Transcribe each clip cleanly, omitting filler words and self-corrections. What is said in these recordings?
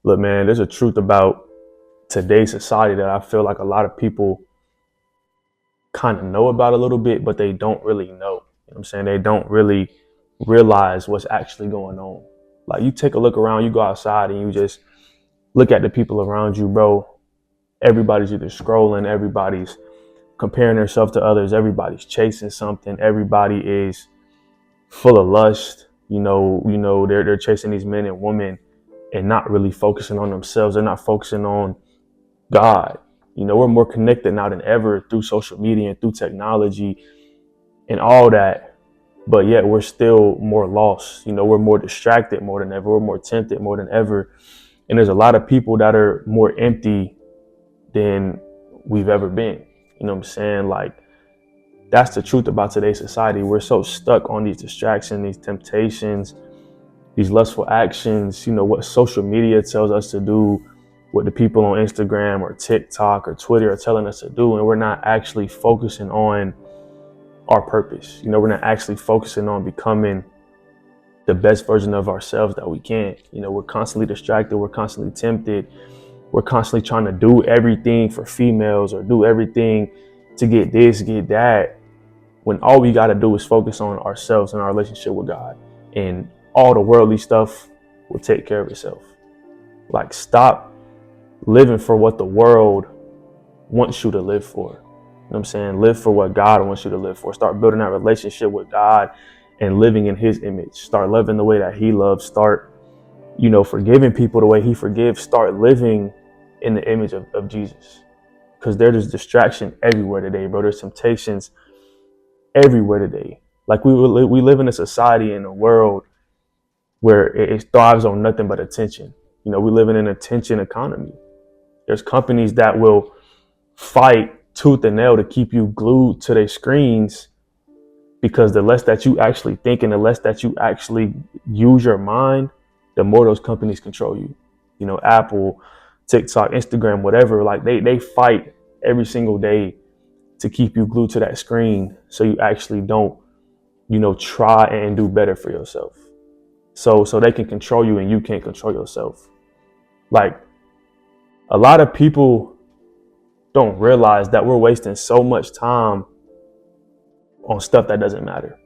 Look, man, there's a truth about today's society that I feel like a lot of people kind of know about a little bit, but they don't really know. You know what I'm saying? They don't really realize what's actually going on. Like, you take a look around, you go outside and you just look at the people around you, bro. Everybody's either scrolling, everybody's comparing themselves to others, everybody's chasing something, everybody is full of lust. They're chasing these men and women and not really focusing on themselves. They're not focusing on God. We're more connected now than ever through social media and through technology and all that. But yet we're still more lost. We're more distracted more than ever. We're more tempted more than ever. And there's a lot of people that are more empty than we've ever been. You know what I'm saying? Like, that's the truth about today's society. We're so stuck on these distractions, these temptations, these lustful actions, what social media tells us to do, what the people on Instagram or TikTok or Twitter are telling us to do. And we're not actually focusing on our purpose. We're not actually focusing on becoming the best version of ourselves that we can. We're constantly distracted. We're constantly tempted. We're constantly trying to do everything for females or do everything to get this, get that, when all we got to do is focus on ourselves and our relationship with God, and all the worldly stuff will take care of itself. Like, stop living for what the world wants you to live for. You know what I'm saying? Live for what God wants you to live for. Start building that relationship with God and living in his image. Start loving the way that he loves. Start, forgiving people the way he forgives. Start living in the image of Jesus. Because there's distraction everywhere today, bro. There's temptations everywhere today. Like, we live in a society, in a world where it thrives on nothing but attention. We live in an attention economy. There's companies that will fight tooth and nail to keep you glued to their screens, because the less that you actually think and the less that you actually use your mind, the more those companies control you. Apple, TikTok, Instagram, whatever, like they fight every single day to keep you glued to that screen, so you actually don't, try and do better for yourself. So they can control you and you can't control yourself. Like, a lot of people don't realize that we're wasting so much time on stuff that doesn't matter.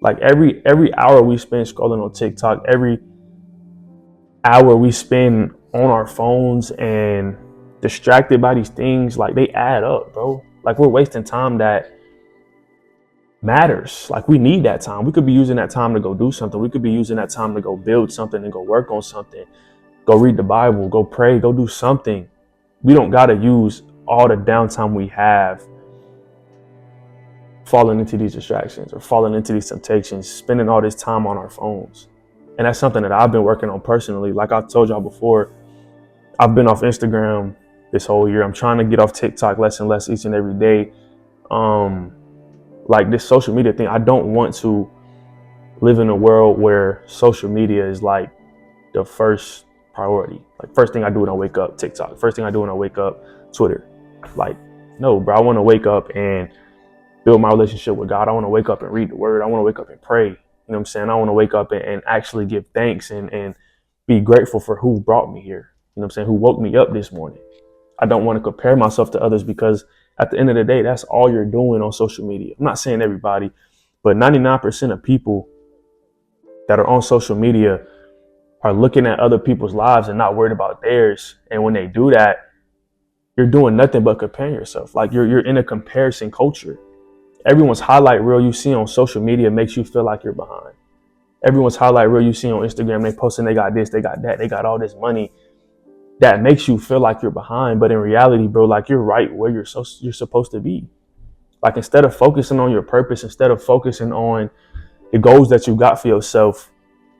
Like, every hour we spend scrolling on TikTok, every hour we spend on our phones and distracted by these things, like, they add up, bro. Like, we're wasting time that matters. Like, we need that time. We could be using that time to go do something. We could be using that time to go build something and go work on something, go read the Bible, go pray, go do something. We don't got to use all the downtime we have falling into these distractions or falling into these temptations, spending all this time on our phones. And that's something that I've been working on personally. Like I told y'all before, I've been off Instagram this whole year. I'm trying to get off TikTok less and less each and every day. Like, this social media thing, I don't want to live in a world where social media is like the first priority. Like, first thing I do when I wake up, TikTok. First thing I do when I wake up, Twitter. Like, no, bro, I want to wake up and build my relationship with God. I want to wake up and read the word. I want to wake up and pray. You know what I'm saying? I want to wake up and actually give thanks and be grateful for who brought me here. You know what I'm saying? Who woke me up this morning. I don't want to compare myself to others, because at the end of the day, that's all you're doing on social media. I'm not saying everybody, but 99% of people that are on social media are looking at other people's lives and not worried about theirs. And when they do that, you're doing nothing but comparing yourself. Like, you're in a comparison culture. Everyone's highlight reel you see on social media makes you feel like you're behind. Everyone's highlight reel you see on Instagram, they posting they got this, they got that, they got all this money. That makes you feel like you're behind. But in reality, bro, like, you're right where you're supposed to be. Like, instead of focusing on your purpose, instead of focusing on the goals that you got for yourself,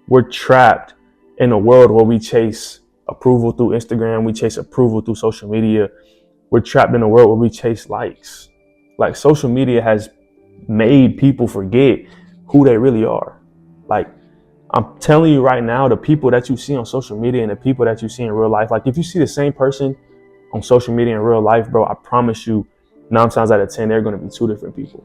we're trapped in a world where we chase approval through Instagram. We chase approval through social media. We're trapped in a world where we chase likes. Like, social media has made people forget who they really are. Like, I'm telling you right now, the people that you see on social media and the people that you see in real life, like, if you see the same person on social media in real life, bro, I promise you 9 times out of 10, they're going to be 2 different people,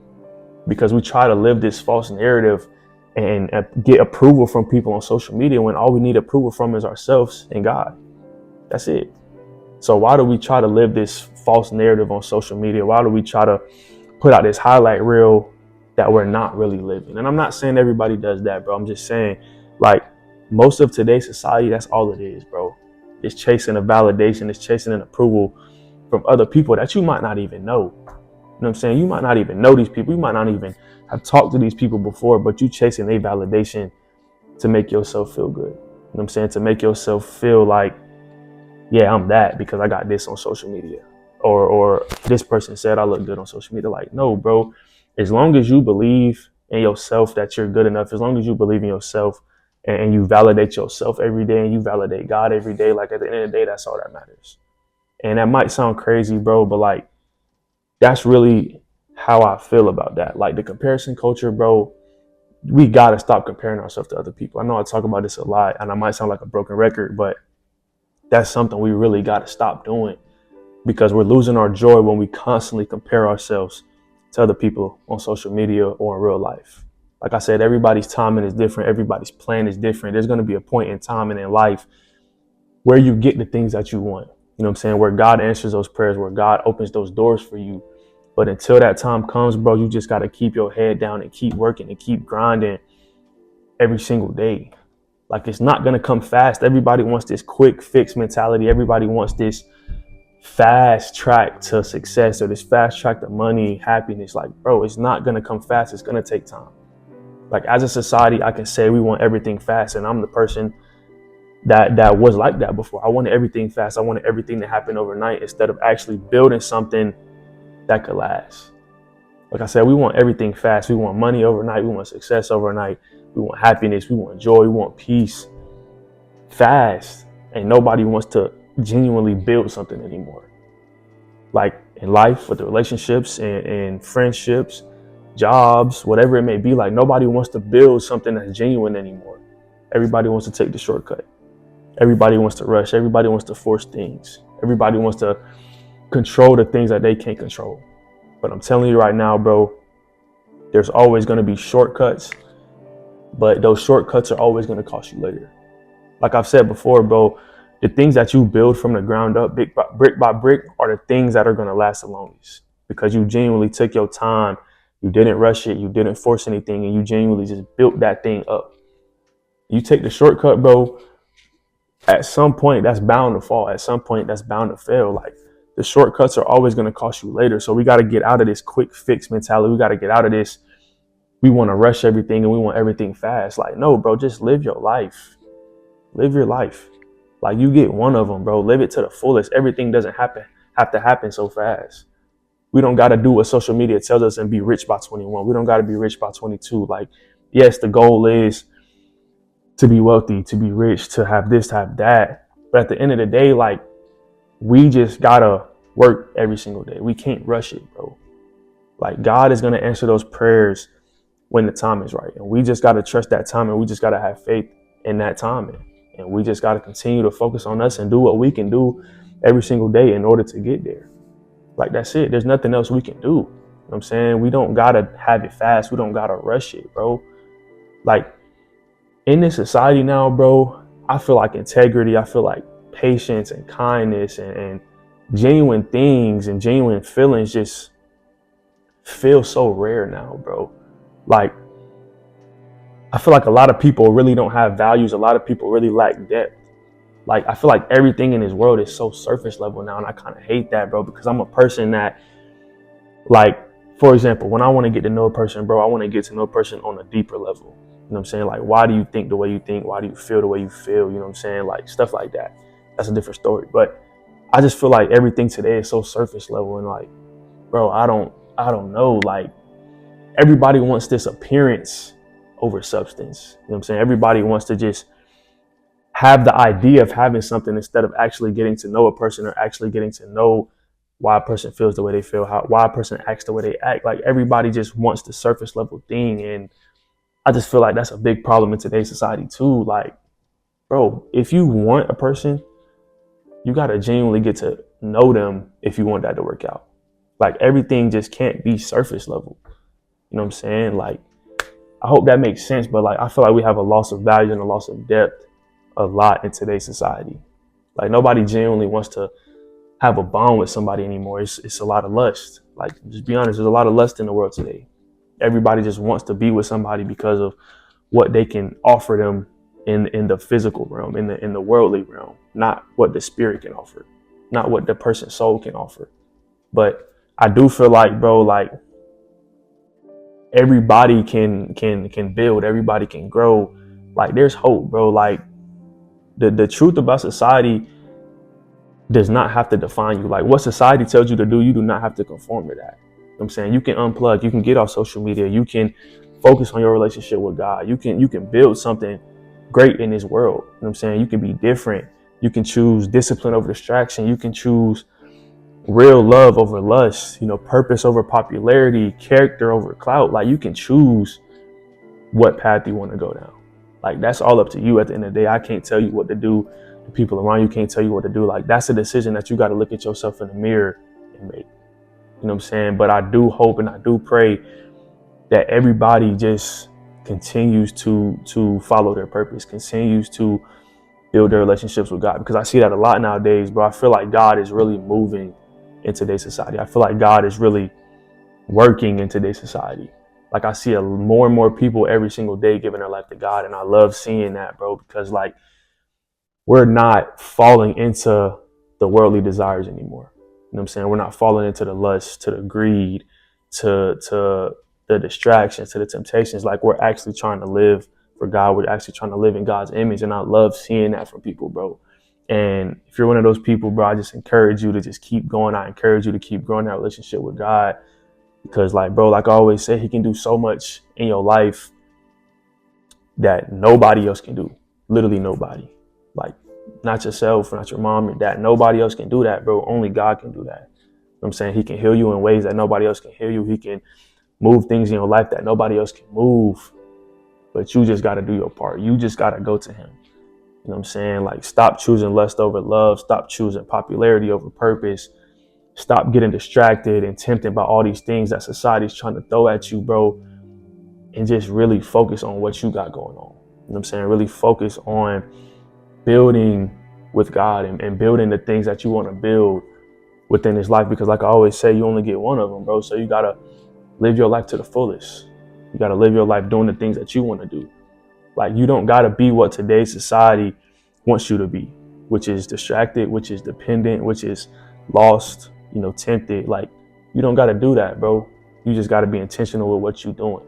because we try to live this false narrative and get approval from people on social media when all we need approval from is ourselves and God. That's it. So why do we try to live this false narrative on social media? Why do we try to put out this highlight reel that we're not really living? And I'm not saying everybody does that, bro. I'm just saying, like, most of today's society, that's all it is, bro. It's chasing a validation, it's chasing an approval from other people that you might not even know. You know what I'm saying? You might not even know these people. You might not even have talked to these people before, but you chasing a validation to make yourself feel good. You know what I'm saying? To make yourself feel like, yeah, I'm that because I got this on social media. Or this person said I look good on social media. Like, no, bro. As long as you believe in yourself that you're good enough, as long as you believe in yourself and you validate yourself every day and you validate God every day, like at the end of the day, that's all that matters. And that might sound crazy, bro, but like that's really how I feel about that. Like the comparison culture, bro, we gotta stop comparing ourselves to other people. I know I talk about this a lot and I might sound like a broken record, but that's something we really gotta stop doing because we're losing our joy when we constantly compare ourselves to other people on social media or in real life. Like I said, everybody's timing is different. Everybody's plan is different. There's going to be a point in time and in life where you get the things that you want. You know what I'm saying? Where God answers those prayers, where God opens those doors for you. But until that time comes, bro, you just got to keep your head down and keep working and keep grinding every single day. Like it's not going to come fast. Everybody wants this quick fix mentality. Everybody wants this fast track to success or this fast track to money, happiness. Like, bro, it's not going to come fast. It's going to take time. Like as a society, I can say we want everything fast. And I'm the person that was like that before. I wanted everything fast. I wanted everything to happen overnight instead of actually building something that could last. Like I said, we want everything fast. We want money overnight. We want success overnight. We want happiness. We want joy. We want peace fast. And nobody wants to genuinely build something anymore. Like in life, with the relationships and friendships, jobs, whatever it may be, like nobody wants to build something that's genuine anymore. Everybody wants to take the shortcut. Everybody wants to rush. Everybody wants to force things. Everybody wants to control the things that they can't control. But I'm telling you right now, bro, there's always going to be shortcuts, but those shortcuts are always going to cost you later. Like I've said before, bro, the things that you build from the ground up, brick by brick, are the things that are going to last the longest because you genuinely took your time. You didn't rush it. You didn't force anything. And you genuinely just built that thing up. You take the shortcut, bro, at some point that's bound to fall. At some point that's bound to fail. Like the shortcuts are always going to cost you later. So we got to get out of this quick fix mentality. We got to get out of this. We want to rush everything and we want everything fast. Like, no, bro, just live your life. Live your life. Like you get one of them, bro. Live it to the fullest. Everything doesn't have to happen so fast. We don't got to do what social media tells us and be rich by 21. We don't got to be rich by 22. Like, yes, the goal is to be wealthy, to be rich, to have this, to have that. But at the end of the day, like, we just got to work every single day. We can't rush it, bro. Like, God is going to answer those prayers when the time is right. And we just got to trust that time and we just got to have faith in that timing. And we just got to continue to focus on us and do what we can do every single day in order to get there. Like, that's it. There's nothing else we can do. You know what I'm saying? We don't got to have it fast. We don't got to rush it, bro. Like, in this society now, bro, I feel like integrity, I feel like patience and kindness and genuine things and genuine feelings just feel so rare now, bro. Like, I feel like a lot of people really don't have values. A lot of people really lack depth. Like, I feel like everything in this world is so surface level now, and I kind of hate that, bro, because I'm a person that, like, for example, when I want to get to know a person, bro, I want to get to know a person on a deeper level. You know what I'm saying? Like, why do you think the way you think? Why do you feel the way you feel? You know what I'm saying? Like, stuff like that. That's a different story. But I just feel like everything today is so surface level, and like, bro, I don't know. Like, everybody wants this appearance over substance. You know what I'm saying? Everybody wants to just have the idea of having something instead of actually getting to know a person or actually getting to know why a person feels the way they feel, why a person acts the way they act. Like, everybody just wants the surface level thing. And I just feel like that's a big problem in today's society too. Like, bro, if you want a person, you got to genuinely get to know them if you want that to work out. Like, everything just can't be surface level. You know what I'm saying? Like, I hope that makes sense, but like, I feel like we have a loss of value and a loss of depth a lot in today's society. Like nobody genuinely wants to have a bond with somebody anymore. It's a lot of lust. Like, just be honest, there's a lot of lust in the world today. Everybody just wants to be with somebody because of what they can offer them in the physical realm, in the worldly realm, not what the spirit can offer, not what the person's soul can offer. But I do feel like, bro, like everybody can build, everybody can grow. Like there's hope, bro. Like the truth about society does not have to define you. Like what society tells you to do, you do not have to conform to that. You know what I'm saying? You can unplug, you can get off social media, you can focus on your relationship with God. You can build something great in this world. You know what I'm saying? You can be different. You can choose discipline over distraction. You can choose real love over lust, purpose over popularity, character over clout. Like you can choose what path you want to go down. Like that's all up to you at the end of the day. I can't tell you what to do. The people around you can't tell you what to do. Like that's a decision that you got to look at yourself in the mirror and make. You know what I'm saying? But I do hope and I do pray that everybody just continues to follow their purpose, continues to build their relationships with God. Because I see that a lot nowadays, bro. I feel like God is really moving in today's society. I feel like God is really working in today's society. Like I see more and more people every single day giving their life to God. And I love seeing that, bro, because like we're not falling into the worldly desires anymore. You know what I'm saying? We're not falling into the lust, to the greed, to the distractions, to the temptations. Like we're actually trying to live for God. We're actually trying to live in God's image. And I love seeing that from people, bro. And if you're one of those people, bro, I just encourage you to just keep going. I encourage you to keep growing that relationship with God. Because like, bro, like I always say, he can do so much in your life that nobody else can do. Literally nobody. Like not yourself, not your mom, your dad. Nobody else can do that, bro. Only God can do that. You know what I'm saying? He can heal you in ways that nobody else can heal you. He can move things in your life that nobody else can move. But you just got to do your part. You just got to go to him. You know what I'm saying? Like stop choosing lust over love. Stop choosing popularity over purpose. Stop getting distracted and tempted by all these things that society's trying to throw at you, bro. And just really focus on what you got going on. You know what I'm saying? Really focus on building with God and building the things that you want to build within this life. Because like I always say, you only get one of them, bro. So you got to live your life to the fullest. You got to live your life doing the things that you want to do. Like you don't got to be what today's society wants you to be, which is distracted, which is dependent, which is lost, tempted. Like you don't got to do that, bro. You just got to be intentional with what you're doing.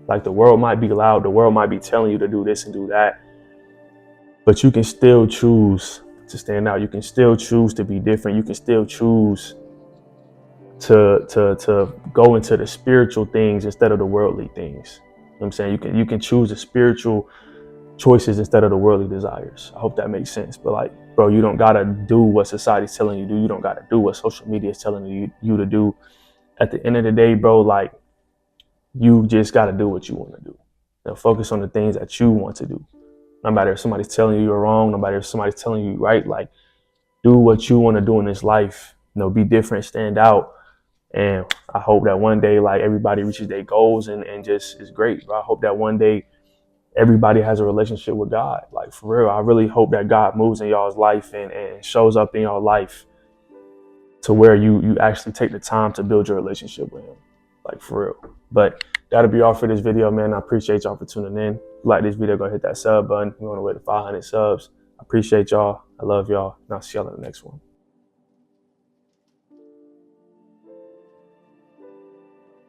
Like the world might be loud. The world might be telling you to do this and do that. But you can still choose to stand out. You can still choose to be different. You can still choose to go into the spiritual things instead of the worldly things. You know what I'm saying? You can choose the spiritual choices instead of the worldly desires. I hope that makes sense. But like, bro, you don't gotta do what society's telling you to do. You don't gotta do what social media is telling you to do. At the end of the day, bro, like you just gotta do what you want to do. Focus on the things that you want to do. No matter if somebody's telling you you're wrong, no matter if somebody's telling you you're right, like do what you want to do in this life. Be different, stand out. And I hope that one day, like everybody reaches their goals and just is great. Bro. I hope that one day everybody has a relationship with God. Like for real, I really hope that God moves in y'all's life and shows up in y'all life to where you actually take the time to build your relationship with him. Like for real. But that'll be all for this video, man. I appreciate y'all for tuning in. If you like this video, go hit that sub button. We're on the way to 500 subs. I appreciate y'all. I love y'all. And I'll see y'all in the next one.